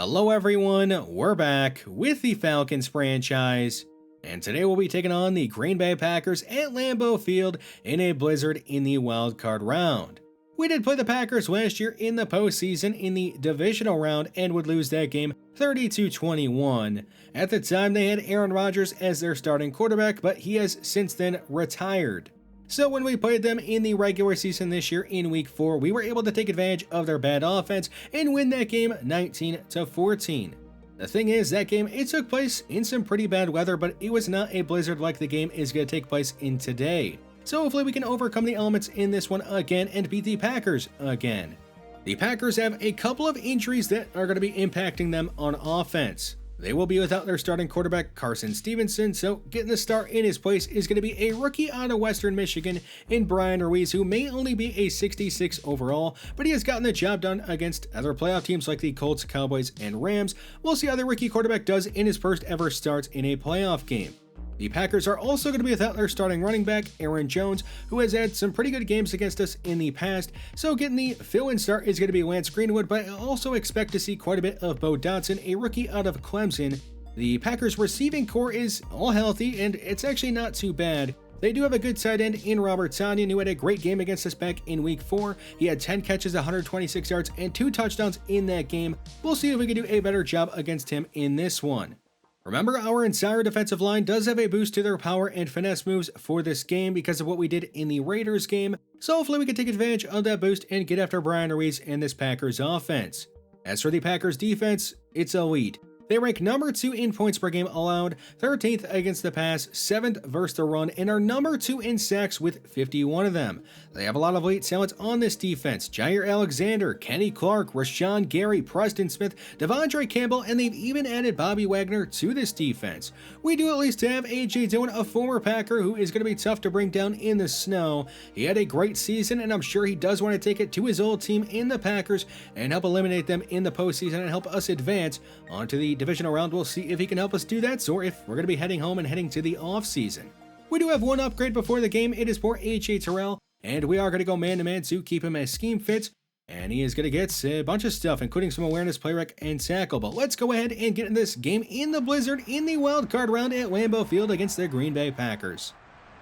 Hello everyone, we're back with the Falcons franchise, and today we'll be taking on the Green Bay Packers at Lambeau Field in a blizzard in the wildcard round. We did play the Packers last year in the postseason in the divisional round and would lose that game 30-21. At the time they had Aaron Rodgers as their starting quarterback, but he has since then retired. So when we played them in the regular season this year in week 4, we were able to take advantage of their bad offense and win that game 19-14. The thing is, that game, it took place in some pretty bad weather, but it was not a blizzard like the game is going to take place in today. So hopefully we can overcome the elements in this one again and beat the Packers again. The Packers have a couple of injuries that are going to be impacting them on offense. They will be without their starting quarterback, Carson Stevenson, so getting the start in his place is going to be a rookie out of Western Michigan in Brian Ruiz, who may only be a 66 overall, but he has gotten the job done against other playoff teams like the Colts, Cowboys, and Rams. We'll see how the rookie quarterback does in his first ever starts in a playoff game. The Packers are also going to be without their starting running back, Aaron Jones, who has had some pretty good games against us in the past, so getting the fill-in start is going to be Lance Greenwood, but I also expect to see quite a bit of Bo Dotson, a rookie out of Clemson. The Packers receiving core is all healthy, and it's actually not too bad. They do have a good tight end in Robert Tonyan, who had a great game against us back in week 4. He had 10 catches, 126 yards, and 2 touchdowns in that game. We'll see if we can do a better job against him in this one. Remember, our entire defensive line does have a boost to their power and finesse moves for this game because of what we did in the Raiders game, so hopefully we can take advantage of that boost and get after Brian Ruiz and this Packers offense. As for the Packers defense, it's elite. They rank number 2 in points per game allowed, 13th against the pass, 7th versus the run, and are number 2 in sacks with 51 of them. They have a lot of elite talent on this defense: Jair Alexander, Kenny Clark, Rashawn Gary, Preston Smith, Devondre Campbell, and they've even added Bobby Wagner to this defense. We do at least have A.J. Dillon, a former Packer who is going to be tough to bring down in the snow. He had a great season, and I'm sure he does want to take it to his old team in the Packers and help eliminate them in the postseason and help us advance onto the divisional round. We'll see if he can help us do that, or if we're going to be heading home and heading to the off-season. We do have one upgrade before the game. It is for A.J. Terrell, and we are going to go man-to-man to keep him as scheme fits, and he is going to get a bunch of stuff, including some awareness, play rec, and tackle. But let's go ahead and get in this game in the blizzard in the wild card round at Lambeau Field against the Green Bay Packers.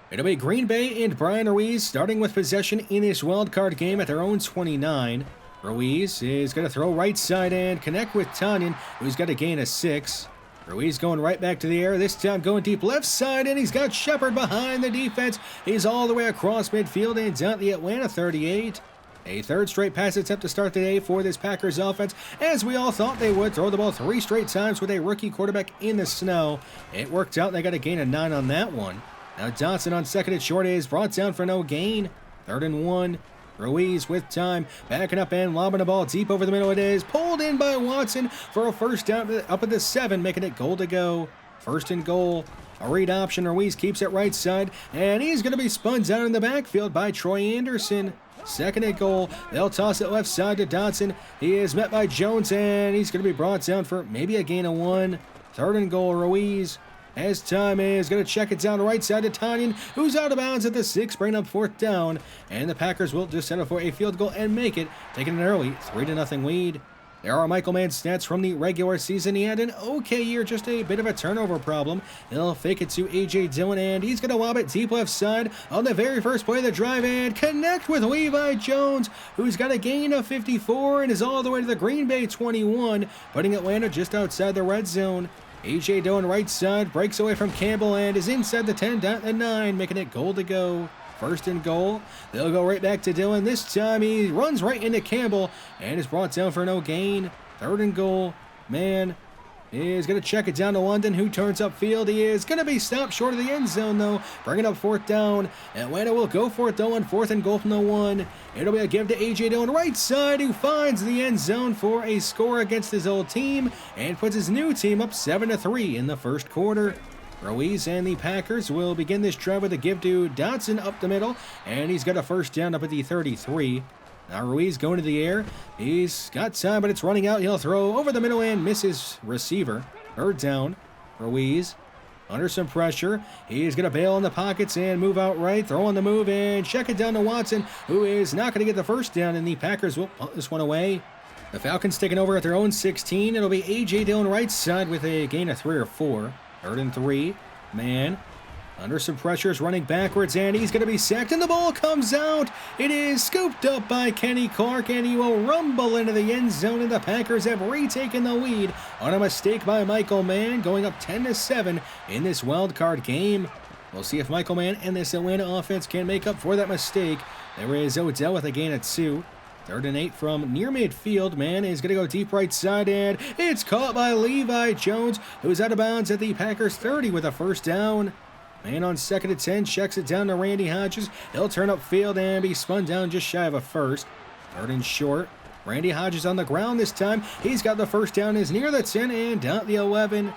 It'll be Green Bay and Brian Ruiz starting with possession in this wild card game at their own 29. Ruiz is going to throw right side and connect with Tonyan, who's got a gain of 6. Ruiz going right back to the air, this time going deep left side, and he's got Shepard behind the defense. He's all the way across midfield and down the Atlanta 38. A third straight pass attempt to start the day for this Packers offense, as we all thought they would. Throw the ball 3 straight times with a rookie quarterback in the snow. It worked out, and they got a gain of 9 on that one. Now Dotson on second and short is brought down for no gain. 3rd and 1. Ruiz with time, backing up and lobbing the ball deep over the middle. It is pulled in by Watson for a first down up at the 7, making it goal to go. 1st and goal. A read option. Ruiz keeps it right side, and he's going to be spun down in the backfield by Troy Anderson. 2nd and goal. They'll toss it left side to Dotson. He is met by Jones, and he's going to be brought down for maybe a gain of 1. 3rd and goal. Ruiz, as time is going to check it down the right side to Tonyan, who's out of bounds at the 6, bringing up 4th down, and the Packers will just settle for a field goal and make it, taking an early 3-0 lead. There are Michael Mann's stats from the regular season. He had an okay year, just a bit of a turnover problem. He'll fake it to A.J. Dillon, and he's going to lob it deep left side on the very first play of the drive and connect with Levi Jones, who's got a gain of 54 and is all the way to the Green Bay 21, putting Atlanta just outside the red zone. A.J. Dillon right side, breaks away from Campbell and is inside the 10, down to 9, making it goal to go. 1st and goal. They'll go right back to Dillon. This time he runs right into Campbell and is brought down for no gain. 3rd and goal. Man is going to check it down to London, who turns upfield. He is going to be stopped short of the end zone, though, bringing up 4th down. Atlanta will go for it, though, on 4th and goal from the 1. It'll be a give to A.J. Dillon right side, who finds the end zone for a score against his old team and puts his new team up 7-3 in the first quarter. Ruiz and the Packers will begin this drive with a give to Dotson up the middle, and he's got a first down up at the 33. Now Ruiz going to the air. He's got time, but it's running out. He'll throw over the middle and misses receiver. 3rd down. Ruiz under some pressure. He's going to bail in the pockets and move out right. Throw on the move and check it down to Watson, who is not going to get the first down, and the Packers will punt this one away. The Falcons taking over at their own 16. It'll be A.J. Dillon right side with a gain of 3 or 4. 3rd and 3. Man under some pressure is running backwards, and he's going to be sacked, and the ball comes out. It is scooped up by Kenny Clark, and he will rumble into the end zone, and the Packers have retaken the lead on a mistake by Michael Mann, going up 10-7 in this wild card game. We'll see if Michael Mann and this Atlanta offense can make up for that mistake. There is Odell with a gain of 2. 3rd and 8 from near midfield. Mann is going to go deep right side, and it's caught by Levi Jones, who's out of bounds at the Packers 30 with a first down. Mann on 2nd and 10, checks it down to Randy Hodges. He'll turn upfield and be spun down just shy of a first. 3rd and short. Randy Hodges on the ground this time. He's got the first down, is near the 10 and down at the 11.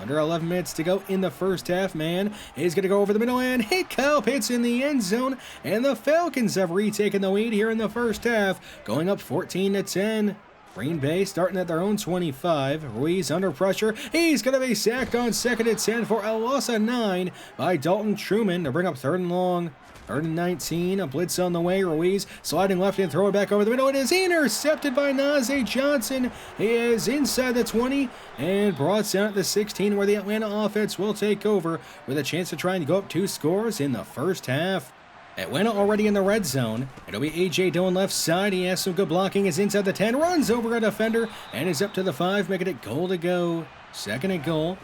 Under 11 minutes to go in the first half. Mann is going to go over the middle and hit Kyle Pitts in the end zone. And the Falcons have retaken the lead here in the first half, going up 14-10. Green Bay starting at their own 25. Ruiz under pressure. He's going to be sacked on 2nd and 10 for a loss of 9 by Dalton Truman to bring up 3rd and long. 3rd and 19. A blitz on the way. Ruiz sliding left and throw it back over the middle. It is intercepted by Najee Johnson. He is inside the 20 and brought down at the 16, where the Atlanta offense will take over with a chance to try and go up 2 scores in the first half. Atlanta already in the red zone. It'll be A.J. Dillon left side. He has some good blocking. Is inside the 10. Runs over a defender and is up to the 5, making it goal to go. 2nd and goal.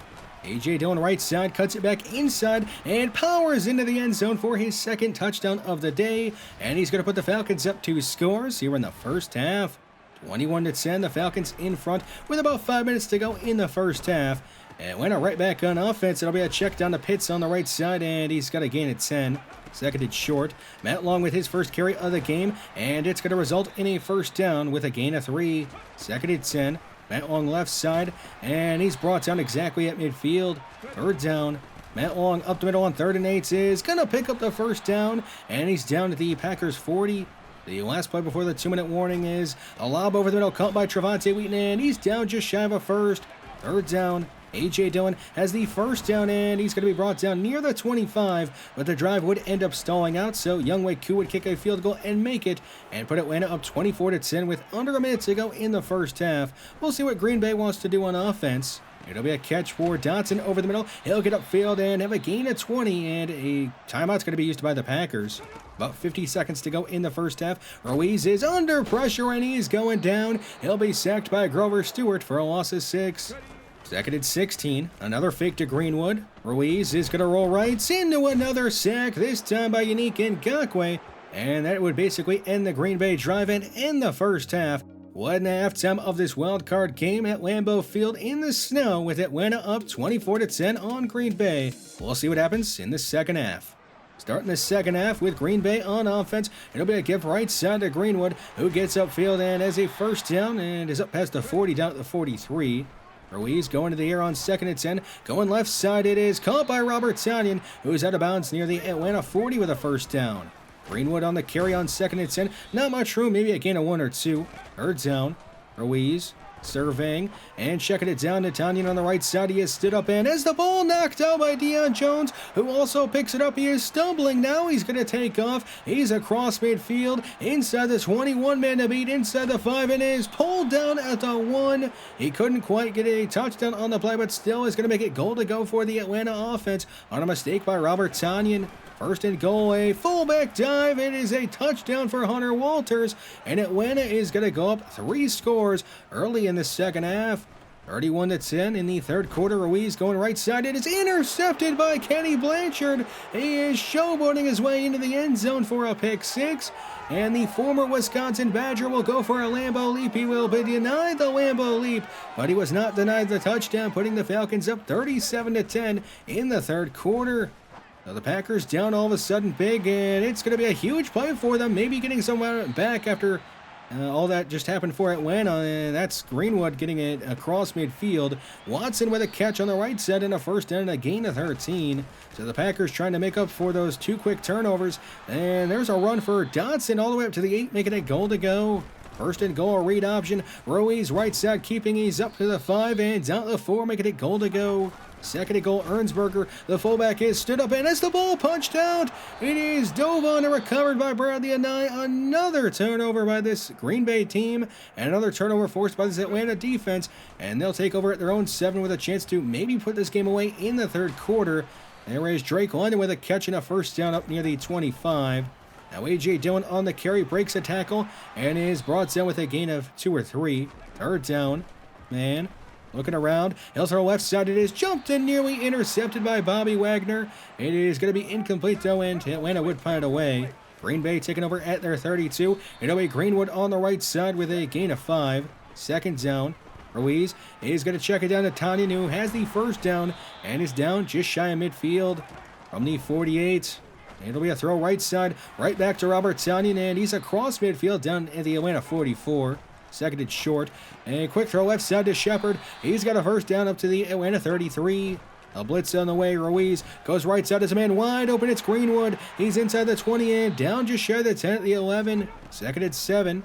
A.J. Dillon right side, cuts it back inside and powers into the end zone for his 2nd touchdown of the day. And he's going to put the Falcons up 2 scores here in the first half. 21-10, the Falcons in front with about 5 minutes to go in the first half. Atlanta right back on offense. It'll be a check down to Pitts on the right side, and he's got a gain of 10. 2nd and short. Matt Long with his first carry of the game, and it's going to result in a first down with a gain of 3. 2nd and 10. Matt Long left side, and he's brought down exactly at midfield. 3rd down. Matt Long up the middle on 3rd and 8 is going to pick up the first down, and he's down to the Packers 40. The last play before the 2-minute warning is a lob over the middle caught by Trevante Wheaton, and he's down just shy of a first. 3rd down. A.J. Dillon has the first down, and he's going to be brought down near the 25, but the drive would end up stalling out, so Younghoe Koo would kick a field goal and make it, and put Atlanta up 24-10 with under a minute to go in the first half. We'll see what Green Bay wants to do on offense. It'll be a catch for Dotson over the middle. He'll get upfield and have a gain of 20, and a timeout's going to be used by the Packers. About 50 seconds to go in the first half. Ruiz is under pressure, and he's going down. He'll be sacked by Grover Stewart for a loss of 6. 2nd and 16, another fake to Greenwood. Ruiz is going to roll right into another sack, this time by Yannick Ngakoue. And that would basically end the Green Bay drive and end the first half. 1.5 time of this wild card game at Lambeau Field in the snow, with Atlanta up 24-10 on Green Bay. We'll see what happens in the second half. Starting the second half with Green Bay on offense. It'll be a give right side to Greenwood, who gets upfield and has a first down and is up past the 40 down at the 43. Ruiz going to the air on 2nd and 10. Going left side, it is caught by Robert Tonyan, who is out of bounds near the Atlanta 40 with a first down. Greenwood on the carry on 2nd and 10. Not much room, maybe a gain of 1 or 2. 3rd down. Ruiz surveying and checking it down to Tonyan on the right side. He has stood up and has the ball knocked out by Deion Jones, who also picks it up. He is stumbling now. He's going to take off. He's across midfield inside the 21 man to beat inside the 5 and is pulled down at the 1. He couldn't quite get a touchdown on the play, but still is going to make it goal to go for the Atlanta offense on a mistake by Robert Tonyan. 1st and goal, a fullback dive. It is a touchdown for Hunter Walters, and Atlanta is going to go up 3 scores early in the second half. 31-10 in the 3rd quarter. Ruiz going right side. It is intercepted by Kenny Blanchard. He is showboating his way into the end zone for a pick 6. And the former Wisconsin Badger will go for a Lambeau leap. He will be denied the Lambeau leap, but he was not denied the touchdown, putting the Falcons up 37-10 in the 3rd quarter. So the Packers down all of a sudden big, and it's going to be a huge play for them, maybe getting someone back after all that just happened for Atlanta, and that's Greenwood getting it across midfield. Watson with a catch on the right side and a first down and a gain of 13. So the Packers trying to make up for those 2 quick turnovers, and there's a run for Dotson all the way up to the 8, making it goal to go. First and goal, read option. Ruiz right side keeping. He's up to the 5 and down to the 4, making it goal to go. Second and goal, Ernsberger. The fullback is stood up, and as the ball punched out, it is dove on and recovered by Bradley Anai. Another turnover by this Green Bay team, and another turnover forced by this Atlanta defense, and they'll take over at their own 7 with a chance to maybe put this game away in the third quarter. There is Drake London with a catch and a first down up near the 25. Now A.J. Dillon on the carry, breaks a tackle, and is brought down with a gain of 2 or 3. Third down. Man, looking around. He'll throw left side. It is jumped and nearly intercepted by Bobby Wagner. It is going to be incomplete, though, and Atlanta would punt it away. Green Bay taking over at their 32. It'll be Greenwood on the right side with a gain of 5. Second down. Ruiz is going to check it down to Tanyan, who has the first down and is down just shy of midfield from the 48. It'll be a throw right side, right back to Robert Tanyan, and he's across midfield down at the Atlanta 44. Seconded short. A quick throw left side to Shepard. He's got a first down up to the Atlanta 33. A blitz on the way. Ruiz goes right side as a man wide open. It's Greenwood. He's inside the 20 and down just shy of the 10 at the 11. Seconded 7.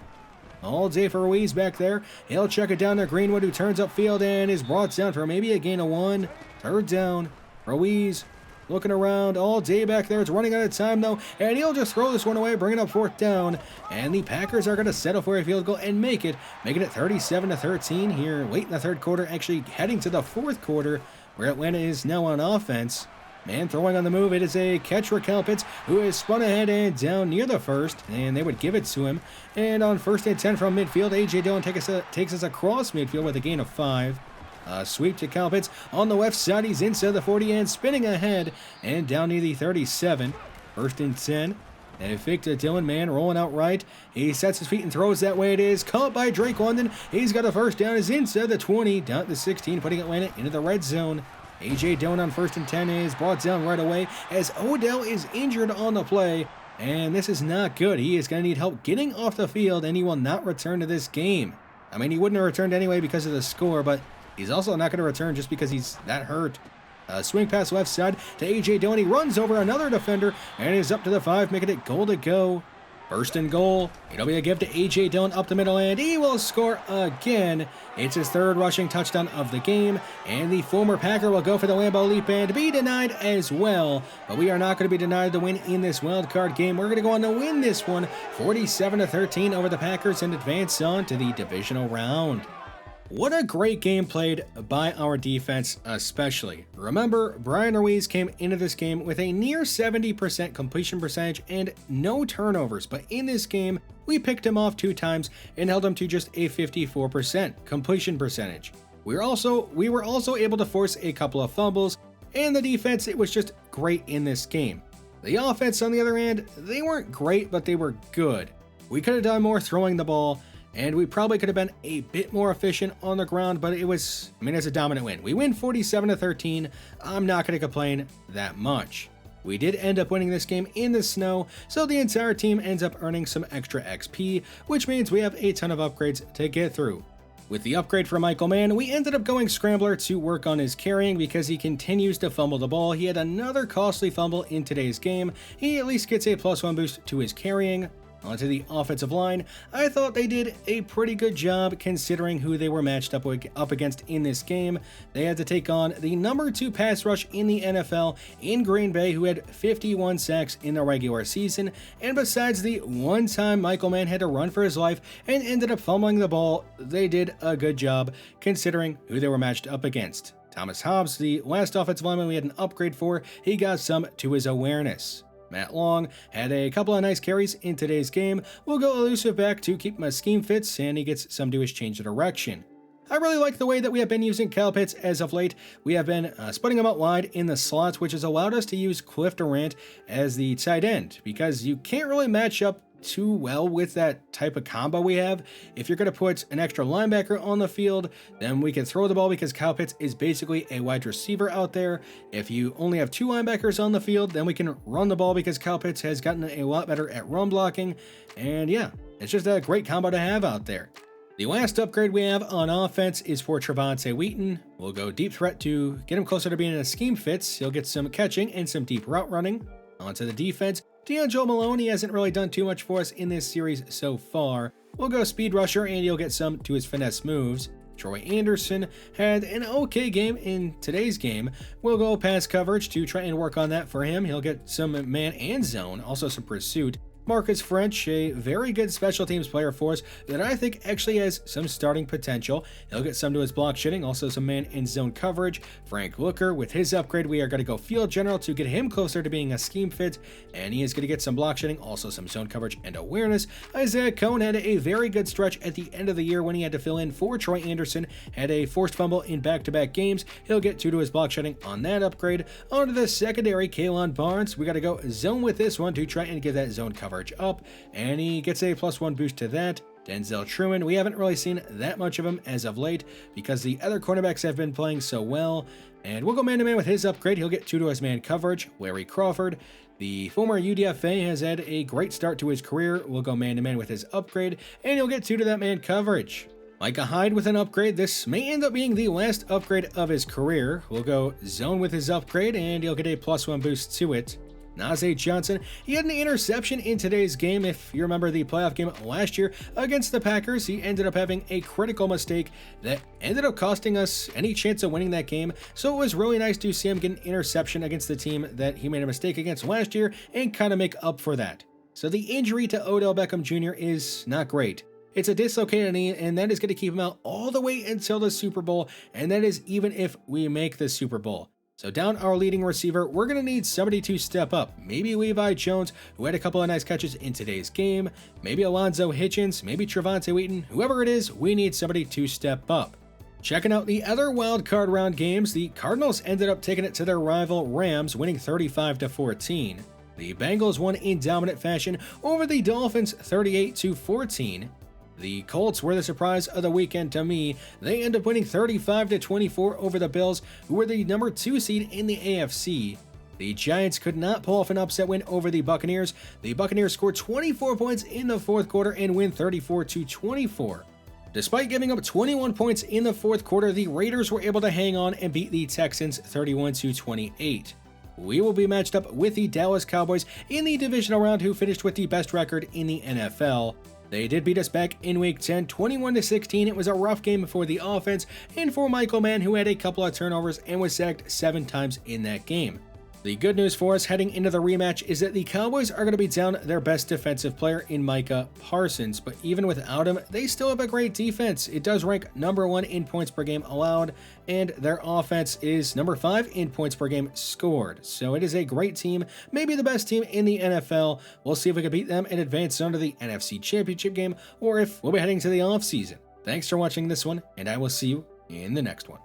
All day for Ruiz back there. He'll check it down to Greenwood, who turns upfield and is brought down for maybe a gain of 1. Third down. Ruiz looking around all day back there. It's running out of time, though, and he'll just throw this one away, bringing up fourth down. And the Packers are going to settle for a field goal and making it 37-13 here late in the third quarter, actually heading to the fourth quarter, where Atlanta is now on offense. Man throwing on the move. It is a catch for Kalpitz, who is spun ahead and down near the first, and they would give it to him. And on first and 10 from midfield, A.J. Dillon takes us across midfield with a gain of 5. Sweep to Kalpitz on the left side. He's inside the 40 and spinning ahead and down near the 37. First and 10. And a fake to Dillon, man, rolling out right. He sets his feet and throws that way. It is caught by Drake London. He's got a first down. He's inside the 20, down to the 16, putting Atlanta into the red zone. A.J. Dillon on first and 10 is brought down right away as Odell is injured on the play. And this is not good. He is going to need help getting off the field, and he will not return to this game. I mean, he wouldn't have returned anyway because of the score, but he's also not going to return just because he's that hurt. Swing pass left side to A.J. Dillon. He runs over another defender and is up to the 5, making it goal to go. First and goal. It'll be a give to A.J. Dillon up the middle, and he will score again. It's his third rushing touchdown of the game, and the former Packer will go for the Lambeau Leap and be denied as well. But we are not going to be denied the win in this wild card game. We're going to go on to win this one 47-13 over the Packers and advance on to the divisional round. What a great game played by our defense especially. Remember, Brian Ruiz came into this game with a near 70% completion percentage and no turnovers, but in this game, we picked him off 2 times and held him to just a 54% completion percentage. We were also able to force a couple of fumbles, and the defense, it was just great in this game. The offense, on the other hand, they weren't great, but they were good. We could have done more throwing the ball, and we probably could have been a bit more efficient on the ground, but it's a dominant win. We win 47-13. I'm not going to complain that much. We did end up winning this game in the snow, so the entire team ends up earning some extra XP, which means we have a ton of upgrades to get through. With the upgrade for Michael Mann, we ended up going Scrambler to work on his carrying because he continues to fumble the ball. He had another costly fumble in today's game. He at least gets a +1 boost to his carrying. Onto the offensive line, I thought they did a pretty good job considering who they were matched up against in this game. They had to take on the number 2 pass rush in the NFL in Green Bay, who had 51 sacks in the regular season, and besides the one time Michael Mann had to run for his life and ended up fumbling the ball, they did a good job considering who they were matched up against. Thomas Hobbs, the last offensive lineman we had an upgrade for, he got some to his awareness. Matt Long had a couple of nice carries in today's game. We'll go elusive back to keep my scheme fits, and he gets some to his change of direction. I really like the way that we have been using Kalpitz as of late. We have been splitting him out wide in the slots, which has allowed us to use Cliff Durant as the tight end, because you can't really match up too well with that type of combo we have. If you're going to put an extra linebacker on the field, then we can throw the ball because Kalpitz is basically a wide receiver out there. If you only have 2 linebackers on the field, then we can run the ball because Kalpitz has gotten a lot better at run blocking. And yeah, it's just a great combo to have out there. The last upgrade we have on offense is for Trevonte Wheaton. We'll go deep threat to get him closer to being in a scheme fits. He'll get some catching and some deep route running. Onto the defense, D'Angelo Maloney hasn't really done too much for us in this series so far. we'll go Speed Rusher and he'll get some to his finesse moves. Troy Anderson had an okay game in today's game. We'll go pass coverage to try and work on that for him. He'll get some man and zone, also some pursuit. Marcus French, a very good special teams player for us that I think actually has some starting potential. He'll get some to his block shitting, also some man in zone coverage. Frank Looker, with his upgrade, we are going to go field general to get him closer to being a scheme fit, and he is going to get some block shitting, also some zone coverage and awareness. Isaiah Cohn had a very good stretch at the end of the year when he had to fill in for Troy Anderson, had a forced fumble in back-to-back games. He'll get 2 to his block shitting on that upgrade. On to the secondary, Kalen Barnes. We got to go zone with this one to try and get that zone coverage up, and he gets a +1 boost to that. Denzel Truman, we haven't really seen that much of him as of late because the other cornerbacks have been playing so well, and we'll go man-to-man with his upgrade. He'll get 2 to his man coverage. Larry Crawford, the former UDFA, has had a great start to his career. We'll go man-to-man with his upgrade, and he'll get 2 to that man coverage. Micah Hyde with an upgrade. This may end up being the last upgrade of his career. We'll go zone with his upgrade, and he'll get a +1 boost to it. Najee Johnson, he had an interception in today's game. If you remember the playoff game last year against the Packers, he ended up having a critical mistake that ended up costing us any chance of winning that game. So it was really nice to see him get an interception against the team that he made a mistake against last year and kind of make up for that. So the injury to Odell Beckham Jr. is not great. It's a dislocated knee, and that is going to keep him out all the way until the Super Bowl, and that is even if we make the Super Bowl. So down our leading receiver, we're going to need somebody to step up. Maybe Levi Jones, who had a couple of nice catches in today's game. Maybe Alonzo Hitchens, maybe Trevante Wheaton. Whoever it is, we need somebody to step up. Checking out the other wild card round games, the Cardinals ended up taking it to their rival Rams, winning 35-14. The Bengals won in dominant fashion over the Dolphins 38-14. The Colts were the surprise of the weekend to me. They ended up winning 35-24 over the Bills, who were the number 2 seed in the AFC. The Giants could not pull off an upset win over the Buccaneers. The Buccaneers scored 24 points in the fourth quarter and win 34-24. Despite giving up 21 points in the fourth quarter, the Raiders were able to hang on and beat the Texans 31-28. We will be matched up with the Dallas Cowboys in the divisional round, who finished with the best record in the NFL. They did beat us back in Week 10, 21-16. It was a rough game for the offense and for Michael Mann, who had a couple of turnovers and was sacked 7 times in that game. The good news for us heading into the rematch is that the Cowboys are going to be down their best defensive player in Micah Parsons, but even without him, they still have a great defense. It does rank number 1 in points per game allowed, and their offense is number 5 in points per game scored. So it is a great team, maybe the best team in the NFL. We'll see if we can beat them and advance on to the NFC Championship game, or if we'll be heading to the offseason. Thanks for watching this one, and I will see you in the next one.